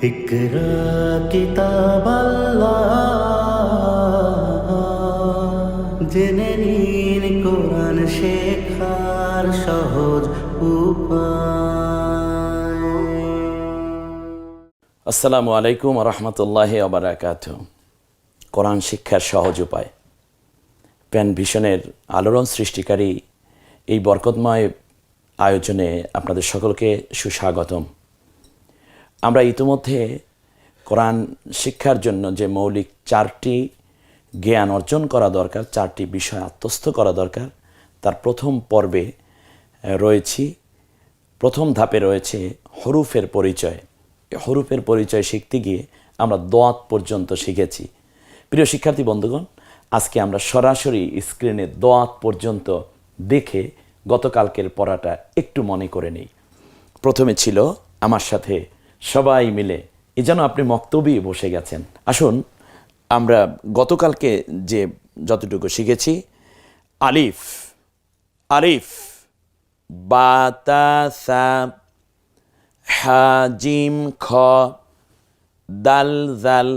ইকরা কিতাব আল্লাহ, জেনে নিন কোরআন শেখার সহজ উপায়। আসসালামু আলাইকুম রহমতুল্লাহি ওয়া বারাকাতুহু। কোরআন শিক্ষার সহজ উপায় প্যান ভিশনের আলোড়ন সৃষ্টিকারী এই বরকতময় আয়োজনে আপনাদের সকলকে সুস্বাগতম। আমরা ইতিমধ্যে কোরআন শিক্ষার জন্য যে মৌলিক চারটি জ্ঞান অর্জন করা দরকার, চারটি বিষয় আত্মস্থ করা দরকার, তার প্রথম পর্বে রয়েছি। প্রথম ধাপে রয়েছে হরুফের পরিচয়। হরুফের পরিচয় শিখতে গিয়ে আমরা দোয়াত পর্যন্ত শিখেছি। প্রিয় শিক্ষার্থী বন্ধুগণ, আজকে আমরা সরাসরি স্ক্রিনে দোয়াত পর্যন্ত দেখে গতকালকের পড়াটা একটু মনে করে নিই। প্রথমে ছিল আমার সাথে সবাই মিলে, এ যেন আপনি মক্তবে বসে গেছেন। আসুন আমরা গতকালকে যে যতটুকু শিখেছি, আলিফ আলিফ, বা তা সা, হা জিম খ, দাল জাল,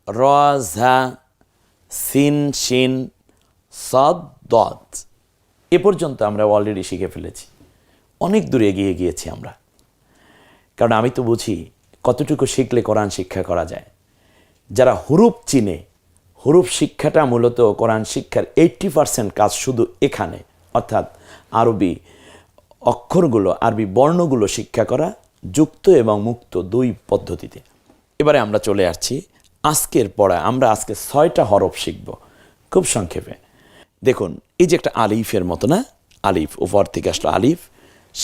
র ঝা, সিন শিন, সদ দদ, এ পর্যন্ত আমরা অলরেডি শিখে ফেলেছি। অনেক দূর এগিয়ে গিয়েছি আমরা, কারণ আমি তো বুঝি কতটুকু শিখলে কোরআন শিক্ষা করা যায়। যারা হুরুফ চিনে, হুরুফ শিক্ষাটা মূলত কোরআন শিক্ষার 80% কাজ শুধু এখানে, অর্থাৎ আরবি অক্ষরগুলো, আরবি বর্ণগুলো শিক্ষা করা, যুক্ত এবং মুক্ত দুই পদ্ধতিতে। এবারে আমরা চলে আসছি আজকের পড়া। আমরা আজকে 6টা হরফ শিখব খুব সংক্ষেপে। দেখুন, এই যে একটা আলিফের মতো না, আলিফ উপর থেকে আসলো আলিফ,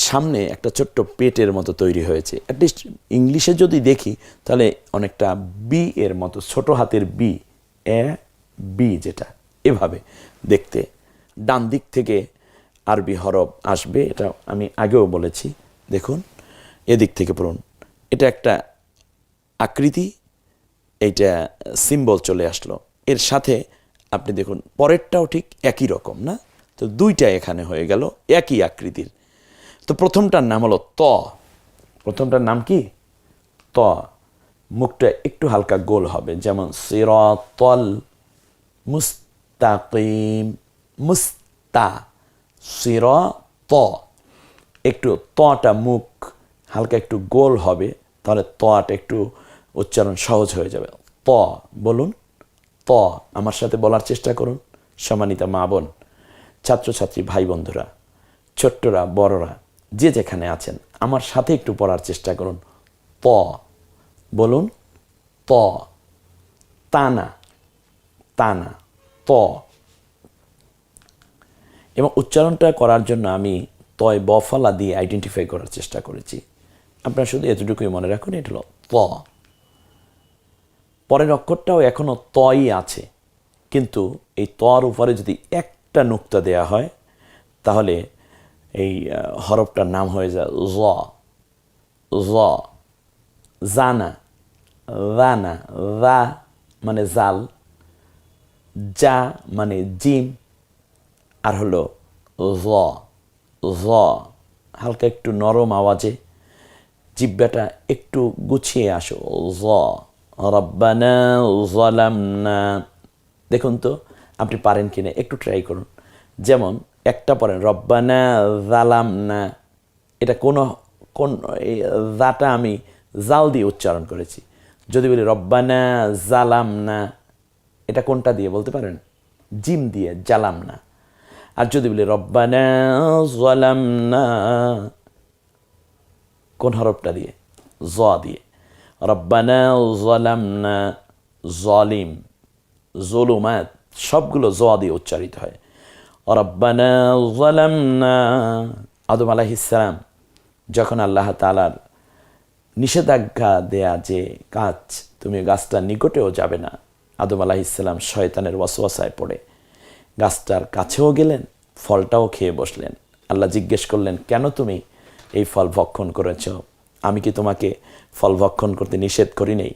সামনে একটা ছোট্ট পেটের মতো তৈরি হয়েছে। অ্যাটলিস্ট ইংলিশে যদি দেখি তাহলে অনেকটা বি এর মতো, ছোট হাতের বি, এ বি, যেটা এভাবে দেখতে। ডান দিক থেকে আরবি হরফ আসবে, এটা আমি আগেও বলেছি। দেখুন, এদিক থেকে পড়ুন, এটা একটা আকৃতি, এইটা সিম্বল চলে আসলো। এর সাথে আপনি দেখুন পরেরটাও ঠিক একই রকম না, তো দুইটা এখানে হয়ে গেল একই আকৃতির। তো প্রথমটার নাম হলো ত। প্রথমটার নাম কি? ত। মুখটা একটু হালকা গোল হবে, যেমন সিরাতাল মুস্তাকিম, মুস্তা, সিরাত। একটু তটা মুখ হালকা একটু গোল হবে, তাহলে তটা একটু উচ্চারণ সহজ হয়ে যাবে। ত বলুন, ত। আমার সাথে বলার চেষ্টা করুন সম্মানিতা মা বোন, ছাত্রছাত্রী ভাই বন্ধুরা, ছোট্টরা বড়রা, যে যেখানে আছেন আমার সাথে একটু পড়ার চেষ্টা করুন। ত বলুন, ত। তানা, তানা, ত। এবং উচ্চারণটা করার জন্য আমি তয় বফলা দিয়ে আইডেন্টিফাই করার চেষ্টা করেছি। আপনারা শুধু এতটুকুই মনে রাখুন, এটা হলো ত। পরের অক্ষরটাও এখনও তই আছে, কিন্তু এই তর উপরে যদি একটা নুক্তা দেয়া হয় তাহলে এই হরফটার নাম হয়ে যায় জ। জ। জানা, রানা, রা মানে জাল, যা মানে জিম, আর হলো জ। জ হালকা একটু নরম আওয়াজে, জিব্বাটা একটু গুছিয়ে আসো। জ। রব্বানা যালামনা। দেখুন তো আপনি পারেন কিনা, একটু ট্রাই করুন। যেমন একটা পড়েন রব্বানা যালামনা, এটা কোন জাটা আমি জাল দিয়ে উচ্চারণ করেছি। যদি বলি রব্বানা জালামনা, এটা কোনটা দিয়ে বলতে পারেন? জিম দিয়ে, জালামনা। আর যদি বলি রব্বানা যালামনা, কোন হরফটা দিয়ে? জ দিয়ে। রব্বানা যালামনা, জালিম, জুলুমাত, সবগুলো জ দিয়ে উচ্চারিত হয়। রব্বানা যালামনা। আদম আলাইহিস সালাম যখন আল্লাহ তাআলার নিষেধাজ্ঞা দেয়া যে গাছ, তুমি গাছটার নিকটেও যাবে না, আদম আলাইহিস সালাম শয়তানের ওয়াসওয়াসায় পড়ে গাছটার কাছেও গেলেন, ফলটাও খেয়ে বসলেন। আল্লাহ জিজ্ঞেস করলেন, কেন তুমি এই ফল ভক্ষণ করেছ? আমি কি তোমাকে ফল ভক্ষণ করতে নিষেধ করি নেই?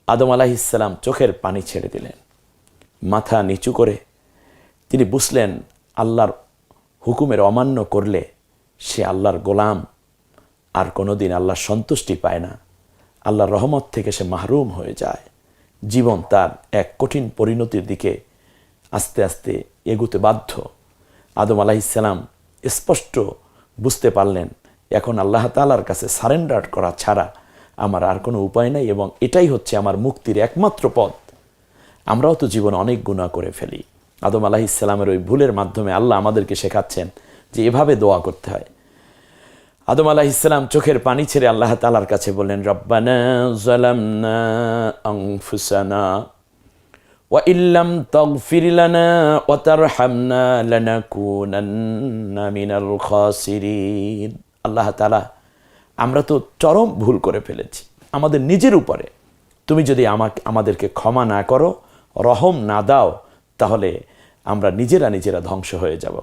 আদম আলাইহিস সালাম চোখের পানি ছেড়ে দিলেন, মাথা নিচু করে তিনি বুঝলেন আল্লাহর হুকুমের অমান্য করলে সে আল্লাহর গোলাম, আর কোনোদিন আল্লাহর সন্তুষ্টি পায় না। আল্লাহর রহমত থেকে সে মাহরুম হয়ে যায়। জীবন তার এক কঠিন পরিণতির দিকে আস্তে আস্তে এগুতে বাধ্য। আদম আলাইহিসসালাম স্পষ্ট বুঝতে পারলেন এখন আল্লাহ তাআলার কাছে সারেন্ডার করা ছাড়া আমার আর কোনো উপায় নাই, এবং এটাই হচ্ছে আমার মুক্তির একমাত্র পথ। আমরাও তো জীবনে অনেক গুনাহ করে ফেলি। আদম আলাইহিসসালামের ওই ভুলের মাধ্যমে আল্লাহ আমাদেরকে শেখাচ্ছেন যে এভাবে দোয়া করতে হয়। আদম আলাইহিসসালাম চোখের পানি ছেড়ে আল্লাহ তাআলার কাছে বললেন, রব্বানা যালামনা আনফুসানা ওয়া ইল্লাম তাগফির লানা ওয়া তারহামনা লানাকুনান্না মিনাল খাসিরিন। আল্লাহ তাআলা, আমরা তো চরম ভুল করে ফেলেছি আমাদের নিজের উপরে। তুমি যদি আমাদেরকে ক্ষমা না করো, রহম না দাও, তাহলে আমরা নিজেরা ধ্বংস হয়ে যাব।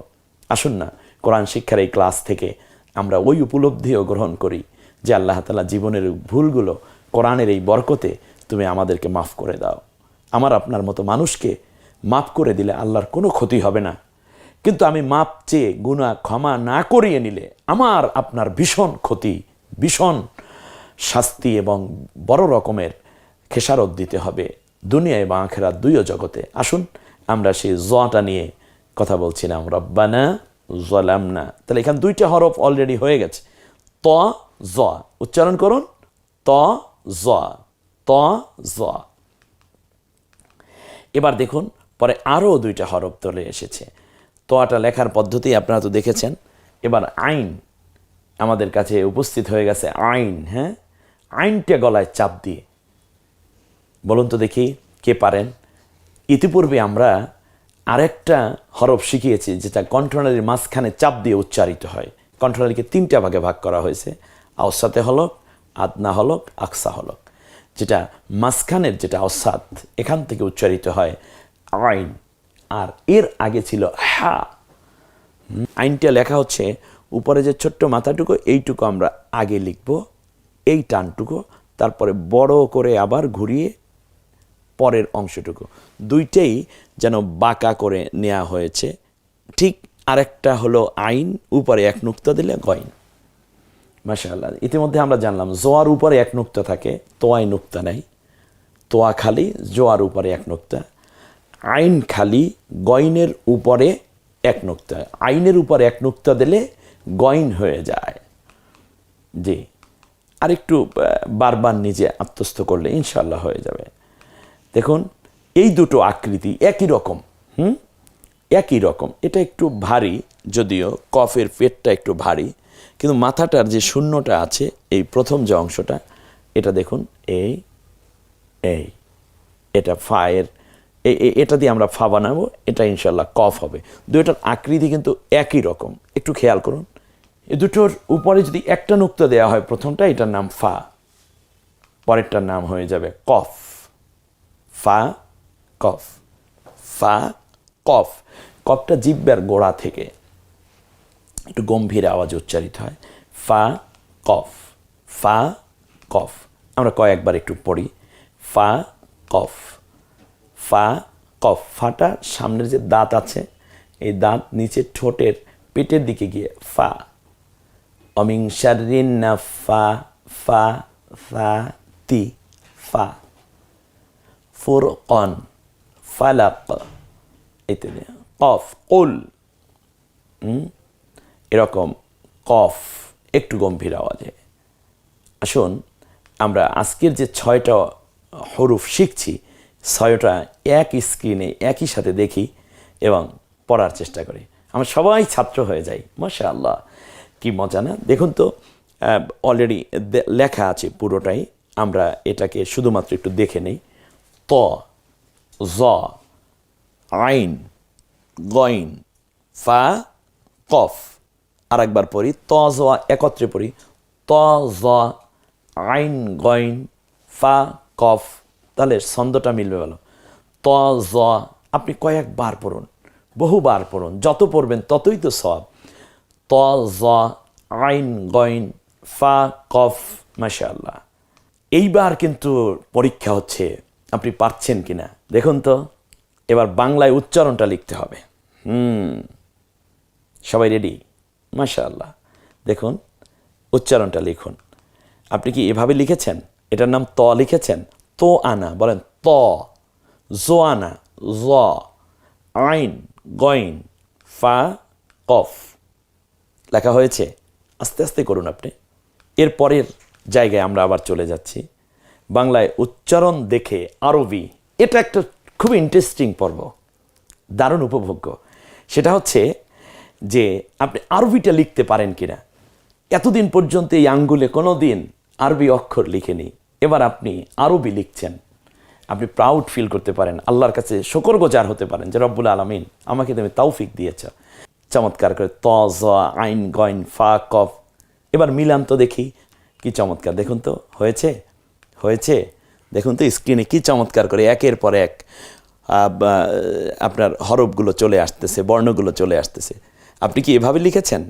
আসুন না কোরআন শিক্ষার এই ক্লাস থেকে আমরা ওই উপলব্ধিও গ্রহণ করি যে আল্লাহ তাআলা জীবনের ভুলগুলো কোরআনের এই বরকতে তুমি আমাদেরকে মাফ করে দাও। আমার আপনার মতো মানুষকে মাফ করে দিলে আল্লাহর কোনো ক্ষতি হবে না, কিন্তু আমি মাপ চেয়ে গুনাহ ক্ষমা না করিয়ে নিলে আমার আপনার ভীষণ ক্ষতি, ভীষণ শাস্তি এবং বড় রকমের খেসারত দিতে হবে দুনিয়া এবং আখিরাত দুইও জগতে। আসুন আমরা সেই জটা নিয়ে কথা বলছিলাম, রব্বানা যালামনা। তাহলে এখানে দুইটা হরফ অলরেডি হয়ে গেছে, ত জ। উচ্চারণ করুন, ত জ, ত জ। এবার দেখুন পরে আরও দুইটা হরফ চলে এসেছে। তোয়াটা লেখার পদ্ধতি আপনারা তো দেখেছেন। এবার আইন আমাদের কাছে উপস্থিত হয়ে গেছে, আইন। হ্যাঁ, আইনটা গলায় চাপ দিয়ে বলুন তো দেখি কে পারেন। ইতিপূর্বে আমরা আরেকটা হরফ শিখিয়েছি যেটা কণ্ঠনালীর মাঝখানে চাপ দিয়ে উচ্চারিত হয়। কণ্ঠনালীকে তিনটা ভাগে ভাগ করা হয়েছে, আওসাতে হলক, আদনা হলক, আকসা হলক। যেটা মাঝখানের যেটা অসাদ, এখান থেকে উচ্চারিত হয় আইন, আর এর আগে ছিল হা। আইনটা লেখা হচ্ছে উপরে যে ছোট্ট মাথাটুকু, এইটুকু আমরা আগে লিখব, এই টানটুকু, তারপরে বড় করে আবার ঘুরিয়ে পরের অংশটুকু, দুইটাই যেন বাঁকা করে নেওয়া হয়েছে। ঠিক আরেকটা হলো আইন, উপরে এক নুক্তা দিলে গইন। মাশাআল্লাহ, ইতিমধ্যে আমরা জানলাম জোয়ার উপরে এক নুক্তা থাকে, তোয়ায় নুক্তা নাই। তোয়া খালি, জোয়ার উপরে এক নুক্তা। আইন খালি, গইনের উপরে এক নুক্তা। আইনের উপরে এক নুক্তা দিলে গইন হয়ে যায়। জি, আরেকটু বারবার নিজে আত্মস্থ করলে ইনশাআল্লাহ হয়ে যাবে। দেখুন এই দুটো আকৃতি একই রকম, একই রকম। এটা একটু ভারী, যদিও কফের পেটটা একটু ভারী, কিন্তু মাথাটার যে শূন্যটা আছে, এই প্রথম যে অংশটা, এটা দেখুন, এই এই এটা ফায়ের, এটা দিয়ে আমরা ফা বানাবো, এটা ইনশাল্লাহ কফ হবে। দুইটার আকৃতি কিন্তু একই রকম, একটু খেয়াল করুন। এই দুটোর উপরে যদি একটা নুক্তা দেওয়া হয়, প্রথমটা এটার নাম ফা, পরেরটার নাম হয়ে যাবে কফ। ফা কফ, ফা কফ। কফটা জিহ্বার গোড়া থেকে একটু গম্ভীর আওয়াজ উচ্চারিত হয়, ফা কফ, ফা কফ। আমরা কয়েকবার একটু পড়ি, ফা কফ, ফা কফ। ফাটা সামনের যে দাঁত আছে, এই দাঁত নিচে ঠোঁটের পেটের দিকে গিয়ে ফা। অমিং শাররিন নাফা, ফা ফা তি, ফা। ফুরকন, ফালাক, ইত্যাদি। কফ, কুল, এরকম কফ একটু গম্ভীর আওয়াজে। আসুন আমরা আজকের যে 6টা হরফ শিখছি, 6টা এক স্ক্রিনে একই সাথে দেখি এবং পড়ার চেষ্টা করি। আমরা সবাই ছাত্র হয়ে যাই। মাশাআল্লাহ, কি মজা না? দেখুন তো, অলরেডি লেখা আছে পুরোটাই, আমরা এটাকে শুধুমাত্র একটু দেখে নেই। ত, জ, আইন, গইন, ফা, কফ। আরেকবার পড়ি, ত জ একত্রে পড়ি, ত জ আইন গইন ফা কফ। তাহলে ছন্দটা মিলবে ভালো। ত জ, আপনি কয়েকবার পড়ুন, বহুবার পড়ুন, যত পড়বেন ততই তো সওয়াব। ত জ আইন গইন ফা কফ। মাশাআল্লাহ, এইবার কিন্তু পরীক্ষা হচ্ছে আপনি পারছেন কিনা। দেখুন তো, এবার বাংলায় উচ্চারণটা লিখতে হবে। সবাই রেডি? মাশাআল্লাহ, দেখুন উচ্চারণটা লিখুন। আপনি কি এভাবে লিখেছেন? এটার নাম ত লিখেছেন, তো আনা বলেন ত, জো আনা জ, আইন গইন ফা কফ লেখা হয়েছে। আস্তে আস্তে করুন আপনি। এর পরের জায়গায় আমরা আবার চলে যাচ্ছি, বাংলায় উচ্চারণ দেখে আরবি। এটা একটা খুব ইন্টারেস্টিং পর্ব, দারুণ উপভোগ্য। সেটা হচ্ছে যে আপনি আরবিটা লিখতে পারেন কিনা। এতদিন পর্যন্ত এই আঙ্গুলে কোনো দিন আরবি অক্ষর লিখেনি, এবার আপনি আরবি লিখছেন। আপনি প্রাউড ফিল করতে পারেন, আল্লাহর কাছে শুকরগুজার হতে পারেন যে রব্বুল আলামিন আমাকে তুমি তৌফিক দিয়েছ। চমৎকার করে ত জ আইন গইন ফা কফ। এবার মিলান তো দেখি, কি চমৎকার, দেখুন তো হয়েছে, হয়েছে। দেখুন তো স্ক্রিনে কি চমৎকার করে একের পর এক আপনার হরফগুলো চলে আসতেছে, বর্ণগুলো চলে আসতেছে। আপনি কি এভাবে লিখেছেন?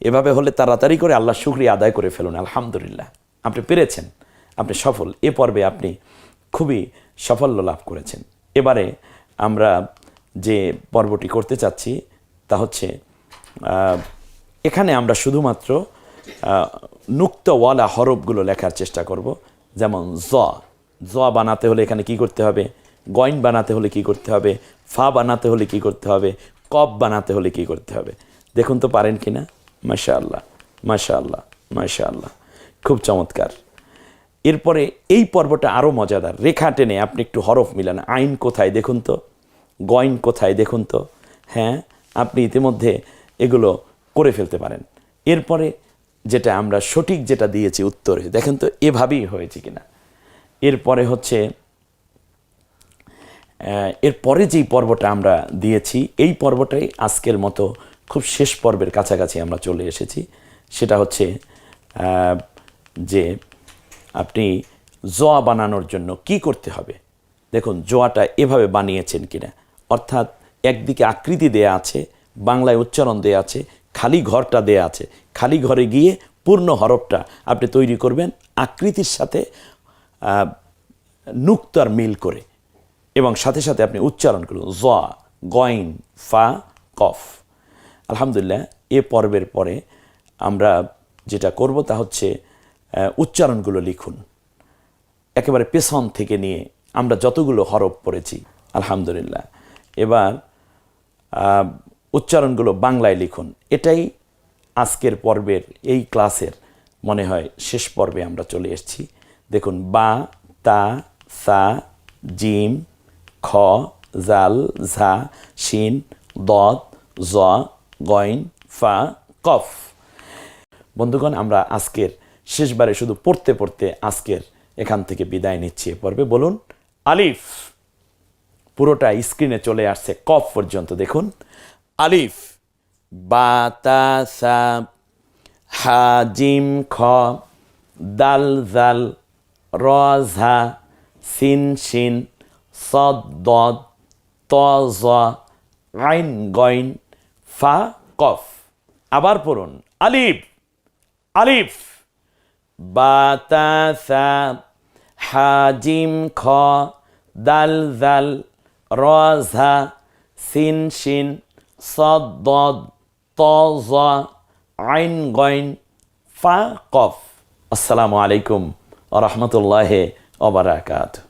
এভাবে হলে তাড়াতাড়ি করে আল্লাহর শুকরিয়া আদায় করে ফেলুন। আলহামদুলিল্লাহ, আপনি পেরেছেন, আপনি সফল। এ পর্বে আপনি খুবই সাফল্য লাভ করেছেন। এবারে আমরা যে পর্বটি করতে চাচ্ছি তা হচ্ছে, এখানে আমরা শুধুমাত্র নুক্তাওয়ালা হরফগুলো লেখার চেষ্টা করব। যেমন জ, জ বানাতে হলে এখানে কি করতে হবে, গইন বানাতে হলে কি করতে হবে, ফা বানাতে হলে কি করতে হবে, কফ বানাতে হলে কি করতে হবে। দেখুন তো পারেন কি না। মাশাআল্লাহ, মাশাআল্লাহ, মাশাআল্লাহ, খুব চমৎকার। এরপরে এই পর্বটা আরও মজাদার। রেখা টেনে আপনি একটু হরফ মিলান। আইন কোথায় দেখুন তো, গইন কোথায় দেখুন তো। হ্যাঁ, আপনি ইতিমধ্যে এগুলো করে ফেলতে পারেন। এরপরে যেটা আমরা সঠিক যেটা দিয়েছি উত্তরে, দেখেন তো এভাবেই হয়েছে কিনা। এরপরে হচ্ছে এরপরে যেই পর্বটা আমরা দিয়েছি, এই পর্বটাই আজকের মতো খুব শেষ পর্বের কাছাকাছি আমরা চলে এসেছি। সেটা হচ্ছে যে আপনি জোয়া বানানোর জন্য কি করতে হবে। দেখুন জোয়াটা এভাবে বানিয়েছেন কিনা, অর্থাৎ একদিকে আকৃতি দেয়া আছে, বাংলায় উচ্চারণ দেয়া আছে, খালি ঘরটা দেয়া আছে। খালি ঘরে গিয়ে পূর্ণ হরফটা আপনি তৈরি করবেন আকৃতির সাথে নুক্তার মিল করে, এবং সাথে সাথে আপনি উচ্চারণ করুন জ, গইন, ফা, কফ। আলহামদুলিল্লাহ, এ পর্বের পরে আমরা যেটা করব তা হচ্ছে উচ্চারণগুলো লিখুন একেবারে পেছন থেকে নিয়ে আমরা যতগুলো হরফ পড়েছি। আলহামদুলিল্লাহ, এবার উচ্চারণগুলো বাংলায় লিখুন। এটাই আজকের পর্বের এই ক্লাসের মনে হয় শেষ পর্বে আমরা চলে এসেছি। দেখুন বা, তা, সা, জিম, খ, জাল, ঝা, শিন, দদ, জ, গইন, ফা, কফ। বন্ধুগণ, আমরা আজকের শেষবারে শুধু পড়তে পড়তে আজকের এখান থেকে বিদায় নিচ্ছি। এ পর্বে বলুন আলিফ। পুরোটা স্ক্রিনে চলে আসছে কফ পর্যন্ত। দেখুন আলিফ, বা, তা, সা, হা, জিম, খ, দাল, জাল, র, ঝা, সিন, শিন, সদ, দদ, ত, জ, আইন, গইন, ফা, কফ। আবার পড়ুন আলিফ, আলিফ, বা, তা, সা, হা, জিম, খ, দাল, জাল, র, ঝা, সিন, শিন, সদ, দদ, ত, জ, আইন, গইন, ফা, কফ। আসসালামু আলাইকুম ওয়া রাহমাতুল্লাহি ওয়া বারাকাতুহু।